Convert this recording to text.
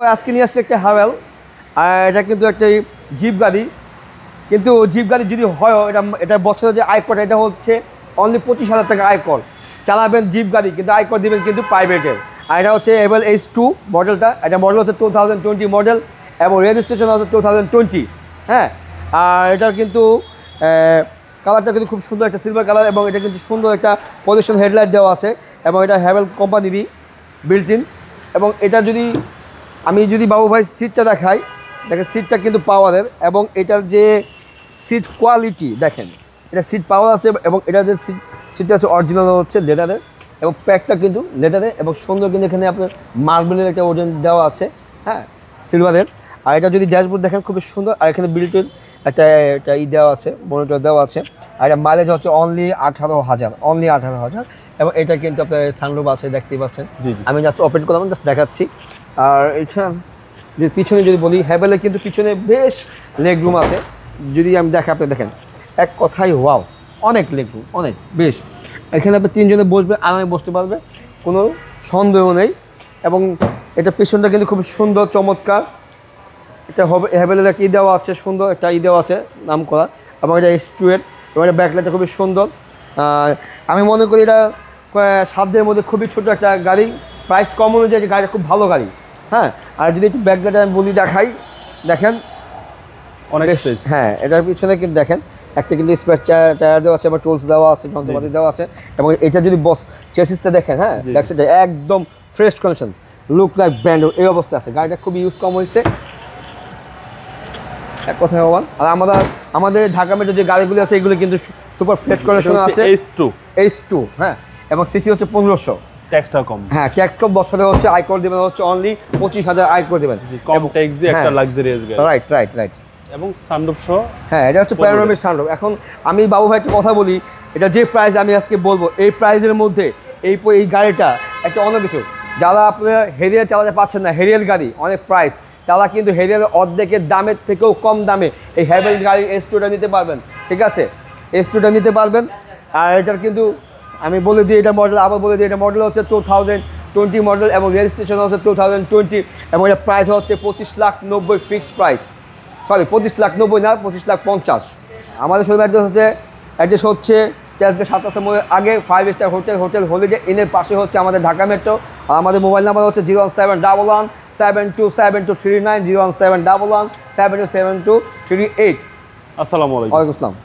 আজকে নিয়ে আসছে একটা হাওয়েল, আর এটা কিন্তু একটা জিপ গাড়ি। কিন্তু জিপ গাড়ি যদি হয় এটা বছরে যে আয়করটা এটা হচ্ছে অনলি 25,000 টাকা আয়কর। চালাবেন জিপ গাড়ি কিন্তু আয়কর দেবেন কিন্তু প্রাইভেটের। আর এটা হচ্ছে এভেল H2 মডেলটা। এটা মডেল হচ্ছে 2020 মডেল এবং রেজিস্ট্রেশন হচ্ছে 2020। হ্যাঁ, আর এটার কিন্তু কালারটা কিন্তু খুব সুন্দর একটা সিলভার কালার, এবং এটা কিন্তু সুন্দর একটা পজিশন হেডলাইট দেওয়া আছে, এবং এটা হ্যাভেল কোম্পানিরই বিল্ট ইন। এবং এটা আমি যদি বাবু ভাই সিটটা দেখাই, দেখেন সিটটা কিন্তু পাওয়ারের, এবং এটার যে সিট কোয়ালিটি দেখেন, এটা সিট পাওয়ার আছে, এবং এটা যে সিটটা আছে অরিজিনাল হচ্ছে লেদারের, এবং প্যাকটা কিন্তু লেদারের, এবং সুন্দর কিন্তু এখানে আপনার মার্বেলের একটা ওজন দেওয়া আছে, হ্যাঁ, সিলভারের। আর এটা যদি ড্যাশবোর্ড দেখেন খুবই সুন্দর, আর এখানে বিল্ট ইন একটা দেওয়া আছে, মনিটর দেওয়া আছে। আর এটা মাইলেজ হচ্ছে অনলি 18,000, এবং এটা কিন্তু আপনার সানরুফ আছে, দেখতেই পাচ্ছেন। আমি জাস্ট ওপেন করলাম, জাস্ট দেখাচ্ছি। আর এটা যে পিছনে যদি বলি, হ্যাভেলে কিন্তু পিছনে বেশ লেগ রুম আছে। যদি আমি আপনি দেখেন, এক কথাই ওয়াও, অনেক লেগ রুম, অনেক বেশ। এখানে আপনি তিনজনে বসবে, আরামে বসতে পারবে, কোনো সন্দেহ নেই। এবং এটা পিছনটা কিন্তু খুব সুন্দর, চমৎকার। এটা হ্যাভেলের একটা দেওয়া আছে, সুন্দর একটা দেওয়া আছে নাম করা, এবং এটা H2 এবং এটা ব্যাকলাইটটা খুবই সুন্দর। আমি মনে করি এটা সাধ্যের মধ্যে খুবই ছোট একটা গাড়ি, প্রাইস কম অনুযায়ী গাড়িটা খুব ভালো গাড়ি। হ্যাঁ, আর যদি একটু ব্যাকলাইটে আমি বলি দেখাই, দেখেন অনেক স্পেস। হ্যাঁ, এটার পিছনে কিন্তু দেখেন একটা কিন্তু স্পেয়ার টায়ার দেওয়া আছে, বা টুলস দেওয়া আছে, যন্ত্রপাতি দেওয়া আছে। এবং এটা যদি চেসিসটা দেখেন, হ্যাঁ, ব্যাকসাইডে একদম fresh condition, look like brand এই অবস্থা আছে। গাড়িটা খুবই ইউজ কম হয়েছে, এক কথায় হওয়ার। আর আমাদের ঢাকা মেট্রো যে গাড়িগুলি আছে এগুলো কিন্তু সুপার ফ্রেশ কন্ডিশনে আছে। H2 হ্যাঁ, এবং সিসি হচ্ছে 1500। ট্যাক্সটা কম। হ্যাঁ, ট্যাক্স কম। বছরে হচ্ছে আয়কর দেবেন হচ্ছে অনলি 25,000 আয়কর দেবেন, কম ট্যাক্স দিয়ে একটা লাক্সারিয়াস গাড়ি। রাইট। এবং সানরুফ সহ। হ্যাঁ, এটা হচ্ছে প্যানোরামিক সানরুফ। এখন আমি বাবু ভাই একটা কথা বলি, এটা যে প্রাইস আমি আজকে বলবো, এই প্রাইসের মধ্যে এই গাড়িটা একটা অন্য কিছু। যারা আপনারা হেরিয়ার চালাতে পারছেন না, হেরিয়ার গাড়ি অনেক প্রাইস, তারা কিন্তু হেরিয়ারের অর্ধেকের দামের থেকেও কম দামে এই হ্যাভেল গাড়ি H2টা নিতে পারবেন। ঠিক আছে, H2টা নিতে পারবেন। আর এটার কিন্তু আমি বলে দিই, এটা মডেল আবার বলে দিই, এটা মডেল হচ্ছে 2020 মডেল, এবং রেজিস্ট্রেশন হচ্ছে 2020, এবং এটা প্রাইস হচ্ছে 25,90,000 ফিক্সড প্রাইস। সরি, 25,90,000 না, 25,50,000। আমাদের শোরুম অ্যাড্রেস হচ্ছে তেজগাঁ 7 রাস্তার মোড়ের আগে 5 স্টার হোটেল হলিডে ইনের পাশে হচ্ছে আমাদের ঢাকা মেট্রো। আর আমাদের মোবাইল নাম্বার হচ্ছে 01711727239, 01711727238। আসসালামু আলাইকুম। ওয়ালাইকুম আসসালাম।